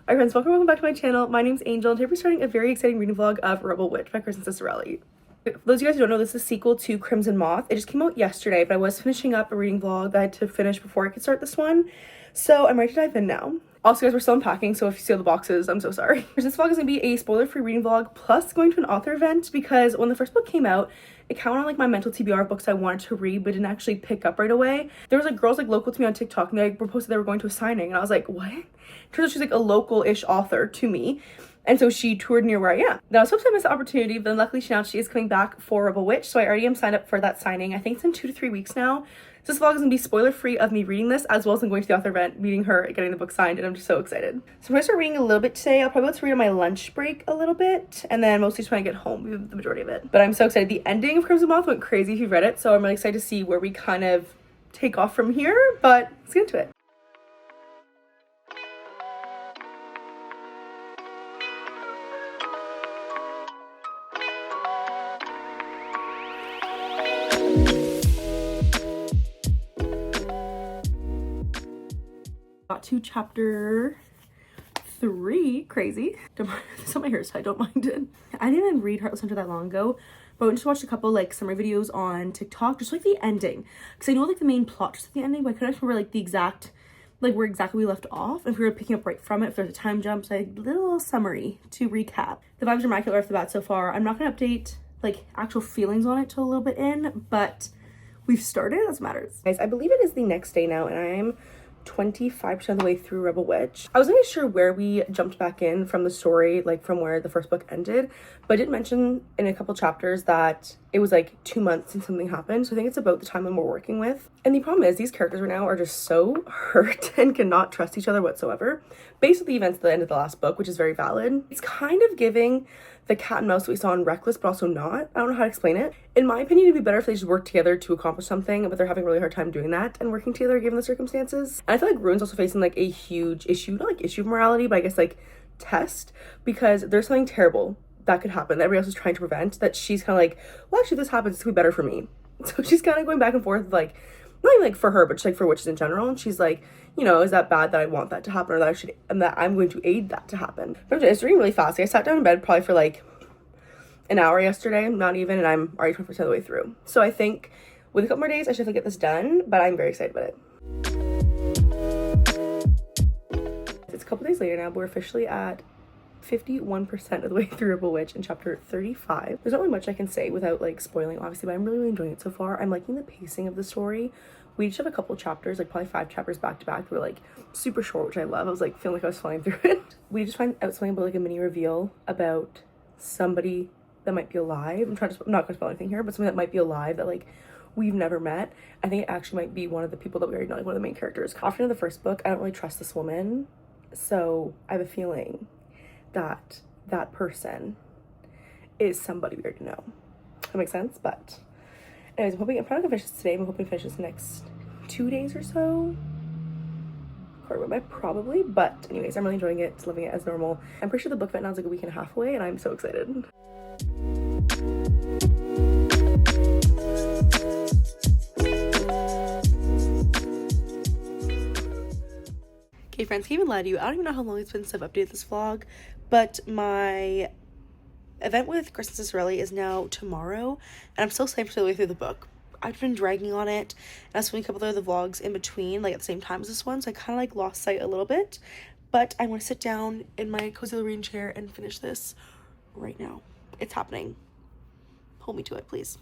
Hi friends, welcome back to my channel. My name's Angel and today we're starting a very exciting reading vlog of Rebel Witch by Kristen Ciccarelli. For those of you guys who don't know, this is a sequel to Crimson Moth. It just came out yesterday, but I was finishing up a reading vlog that I had to finish before I could start this one. So I'm ready to dive in now. Also, guys, we're still unpacking, so if you see all the boxes, I'm so sorry. This vlog is going to be a spoiler-free reading vlog, plus going to an author event, because when the first book came out, it counted on like my mental TBR of books I wanted to read, but didn't actually pick up right away. There was like girls like local to me on TikTok, and they like posted they were going to a signing, and I was like, what? Turns out she's like a local-ish author to me. And so she toured near where I am. Now I was hoping to miss the opportunity, but then luckily she is coming back for Rebel Witch, so I already am signed up for that signing. I think it's in 2 to 3 weeks now. So this vlog is going to be spoiler-free of me reading this, as well as I'm going to the author event, meeting her, getting the book signed, and I'm just so excited. So I'm going to start reading a little bit today. I'll probably have to read on my lunch break a little bit, and then mostly just when I get home, the majority of it. But I'm so excited. The ending of Crimson Moth went crazy if you've read it, so I'm really excited to see where we kind of take off from here, but let's get into it. Got to chapter 3. Crazy. Don't mind, it's on my hairstyle, don't mind it. I didn't even read Heartless Hunter that long ago, but I just watched a couple like summary videos on TikTok, just like the ending, because I know like the main plot just at the ending, but I couldn't remember like the exact, like where exactly we left off, if we were picking up right from it, if there's a time jump. So I did a little summary to recap. The vibes are immaculate off the bat so far. I'm not going to update like actual feelings on it till a little bit in, but we've started. That's what matters. Guys, I believe it is the next day now, and I'm 25% of the way through Rebel Witch. I wasn't really sure where we jumped back in from the story, like from where the first book ended, but I did mention in a couple chapters that it was like 2 months since something happened. So I think it's about the time we're working with. And the problem is these characters right now are just so hurt and cannot trust each other whatsoever, based on the events at the end of the last book, which is very valid. It's kind of giving the cat and mouse that we saw in Reckless, but also not. I don't know how to explain it. In my opinion, it'd be better if they just worked together to accomplish something, but they're having a really hard time doing that and working together given the circumstances. And I feel like Rune's also facing like a huge issue, not like issue of morality, but I guess like test, because there's something terrible that could happen that everybody else is trying to prevent, that she's kind of like, well, actually, if this happens, it's gonna be better for me. So she's kind of going back and forth, like, not even like for her, but just like for witches in general. And she's like, you know, is that bad that I want that to happen, or that I should, and that I'm going to aid that to happen? But it's reading really fast. I sat down in bed probably for like an hour yesterday, not even, and I'm already 20% of the way through. So I think with a couple more days, I should definitely get this done, but I'm very excited about it. It's a couple days later now, but we're officially at 51% of the way through Rebel Witch in chapter 35. There's not really much I can say without like spoiling, obviously, but I'm really enjoying it so far. I'm liking the pacing of the story. We each have a couple chapters, like probably 5 chapters back to back. They were like super short, which I love. I was like feeling like I was flying through it. We just find out something about like a mini reveal about somebody that might be alive. I'm not gonna spoil anything here, but something that might be alive that like we've never met. I think it actually might be one of the people that we already know, like one of the main characters. After the first book, I don't really trust this woman, so I have a feeling that that person is somebody we already know. That makes sense. But anyways, I'm probably gonna finish this today. I'm hoping to finish this next 2 days or so. Probably, but anyways, I'm really enjoying it, living it as normal. I'm pretty sure the book event now is like a week and a half away, and I'm so excited. Okay friends, can't even lie to you, I don't even know how long it's been since I've updated this vlog, but my event with Kristen Ciccarelli is now tomorrow, and I'm still staying for the way through the book. I've been dragging on it, and I was filming a couple of other vlogs in between, like at the same time as this one, so I kind of like lost sight a little bit, but I want to sit down in my cozy little reading chair and finish this right now. It's happening. Hold me to it, please.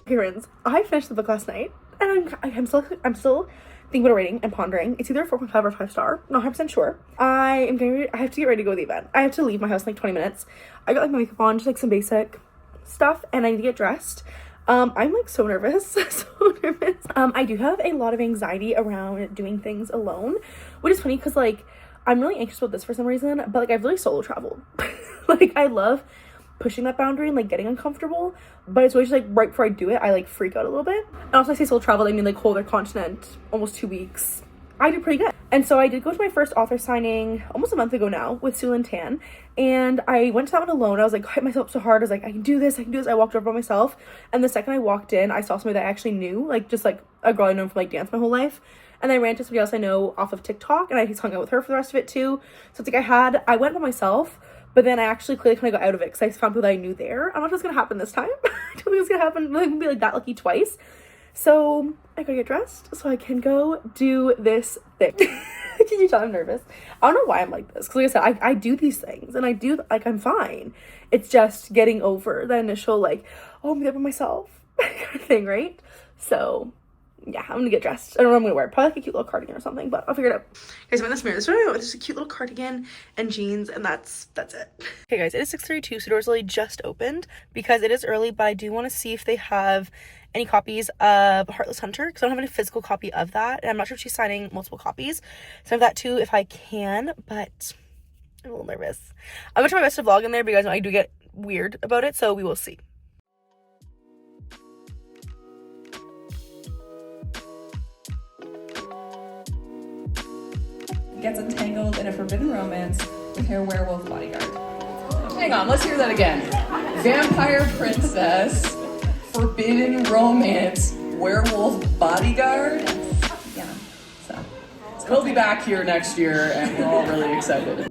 Okay friends, I finished the book last night, and I'm still thinking about rating and pondering. It's either a 4.5 or 5 star. Not 100% sure. I have to get ready to go to the event. I have to leave my house in like 20 minutes. I got like my makeup on, just like some basic stuff, and I need to get dressed. I'm like so nervous, so nervous. I do have a lot of anxiety around doing things alone, which is funny because like I'm really anxious about this for some reason, but like I've really solo traveled. Like I love pushing that boundary and like getting uncomfortable, but it's always like right before I do it, I like freak out a little bit. And also I say solo travel, I mean like whole other continent, almost 2 weeks. I do pretty good. And so I did go to my first author signing almost a month ago now with Sooo Tan, and I went to that one alone. I was like, I hit myself so hard. I was like, I can do this, I can do this. I walked over by myself, and the second I walked in, I saw somebody that I actually knew, like just like a girl I've known from like dance my whole life. And then I ran into somebody else I know off of TikTok, and I just hung out with her for the rest of it too. So it's like I went by myself, but then I actually clearly kind of got out of it because I found people that I knew there. I'm not sure what's gonna happen this time. I don't think it's gonna happen. I'm gonna be like that lucky twice. So I gotta get dressed so I can go do this thing. Can you tell I'm nervous? I don't know why I'm like this. Because like I said, I do these things and I do, like, I'm fine. It's just getting over the initial, like, oh, I'm there by myself kind of thing, right? So yeah, I'm gonna get dressed. I don't know what I'm gonna wear. Probably like a cute little cardigan or something, but I'll figure it out. Guys, I'm in this mirror. This is just a cute little cardigan and jeans, and that's it. Okay guys, it is 6:32, so doors literally just opened because it is early, but I do want to see if they have any copies of Heartless Hunter, because I don't have any physical copy of that, and I'm not sure if she's signing multiple copies. So I have that too if I can, but I'm a little nervous. I'm gonna try my best to vlog in there, but you guys know I do get weird about it, so we will see. Gets entangled in a forbidden romance with her werewolf bodyguard. Hang on, let's hear that again. Vampire princess, forbidden romance, werewolf bodyguard. Yeah, so we'll be back here next year, and we're all really excited.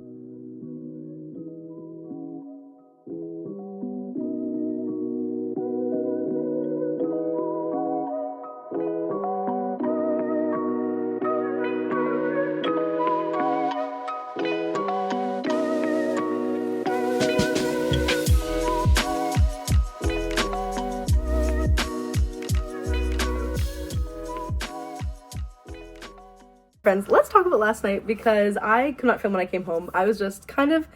Friends, let's talk about last night because I could not film when I came home. I was just kind of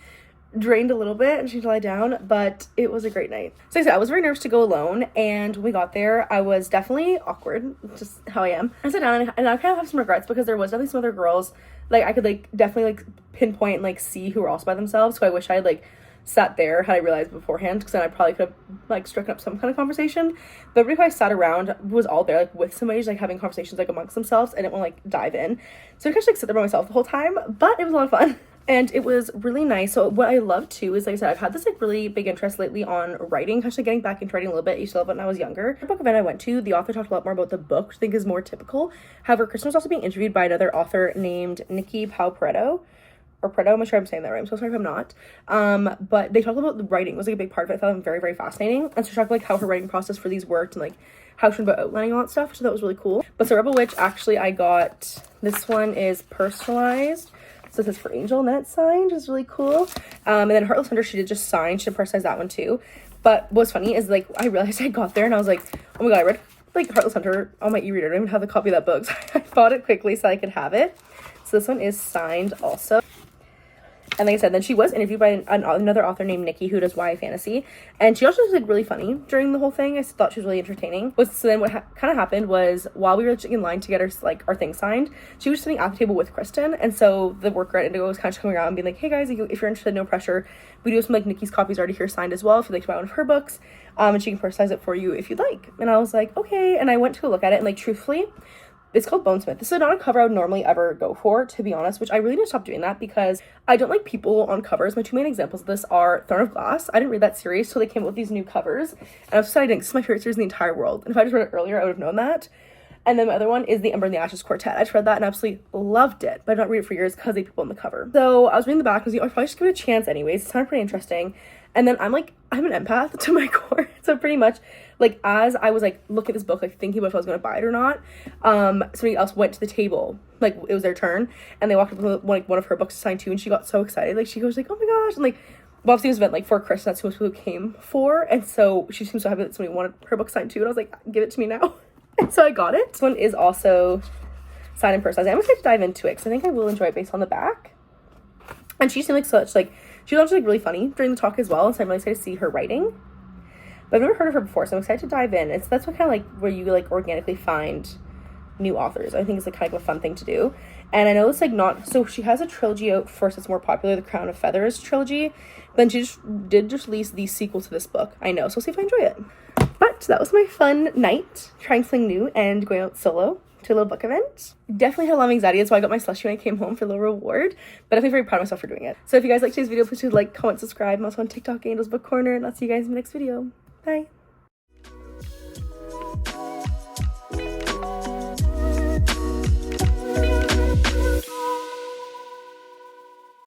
drained a little bit and she had to lie down, but it was a great night. So like I said, I was very nervous to go alone, and when we got there, I was definitely awkward, just how I am. I sat down and I kind of have some regrets because there was definitely some other girls, like I could like definitely like pinpoint and like see who were also by themselves, so I wish I had like sat there had I realized beforehand, because then I probably could have like struck up some kind of conversation. But everybody who I sat around was all there like with somebody, just like having conversations like amongst themselves. I didn't want to like dive in, so I could just like sit there by myself the whole time, but it was a lot of fun and it was really nice. So what I love too is, like I said, I've had this like really big interest lately on writing, actually getting back into writing a little bit. I used to love it when I was younger. The book event I went to, the author talked a lot more about the book, which I think is more typical. However, Kristen was also being interviewed by another author named Nikki Pareto, I'm not sure I'm saying that right. I'm so sorry if I'm not. But they talked about the writing. It was like a big part of it. I thought it very, very fascinating. And so she talked like how her writing process for these worked and like how she went about outlining all that stuff. So that was really cool. But so Rebel Witch, actually I got, this one is personalized. So this is for Angel and then it's signed, which is really cool. And then Heartless Hunter, she did just sign. She did personalize that one too. But what's funny is like I realized I got there and I was like, oh my god, I read like Heartless Hunter on my e-reader. I don't even have the copy of that book. So I bought it quickly so I could have it. So this one is signed also. And like I said, then she was interviewed by another author named Nikki, who does YA fantasy. And she also was like really funny during the whole thing. I thought she was really entertaining. So then what kind of happened was, while we were in line to get our thing signed, she was sitting at the table with Kristen. And so the worker at Indigo was kind of just coming around and being like, hey guys, if you're interested, no pressure. We do have some like Nikki's copies already here signed as well if you'd like to buy one of her books. And she can personalize it for you if you'd like. And I was like, okay. And I went to look at it, and like truthfully, it's called Bonesmith. This is not a cover I would normally ever go for, to be honest, which I really need to stop doing that because I don't like people on covers. My two main examples of this are Throne of Glass. I didn't read that series till they came out with these new covers, and I was deciding this is my favorite series in the entire world. And if I just read it earlier, I would have known that. And then my other one is the Ember and the Ashes Quartet. I just read that and absolutely loved it, but I did not read it for years because they people on the cover. So I was reading the back and I was like, oh, I'll probably just give it a chance anyways. It sounded pretty interesting. And then I'm an empath to my core. So pretty much, like, as I was, like, looking at this book, like, thinking about if I was going to buy it or not, somebody else went to the table. Like, it was their turn. And they walked up with, one of her books to sign too. And she got so excited. Like, she goes, like, oh, my gosh. And, like, well, obviously, it was an event, like, for Kristen. That's who came for. And so she seems so happy that somebody wanted her book signed too. And I was like, give it to me now. And so I got it. This one is also signed and personalized. I'm excited to dive into it because I think I will enjoy it based on the back. And she seemed like such, like, she was actually like really funny during the talk as well, so I'm really excited to see her writing. But I've never heard of her before, so I'm excited to dive in. That's what kind of like where you like organically find new authors. I think it's like kind of a fun thing to do. And I know it's like not, so she has a trilogy out first that's more popular, the Crown of Feathers trilogy. But then she did release the sequel to this book. I know, so we'll see if I enjoy it. But that was my fun night, trying something new and going out solo. to a little book event. Definitely had a lot of anxiety, that's why I got my slushie when I came home for a little reward, but definitely very proud of myself for doing it. So if you guys like today's video, please do like, comment, subscribe. I'm also on TikTok, Angel's Book Corner, and I'll see you guys in the next video. Bye.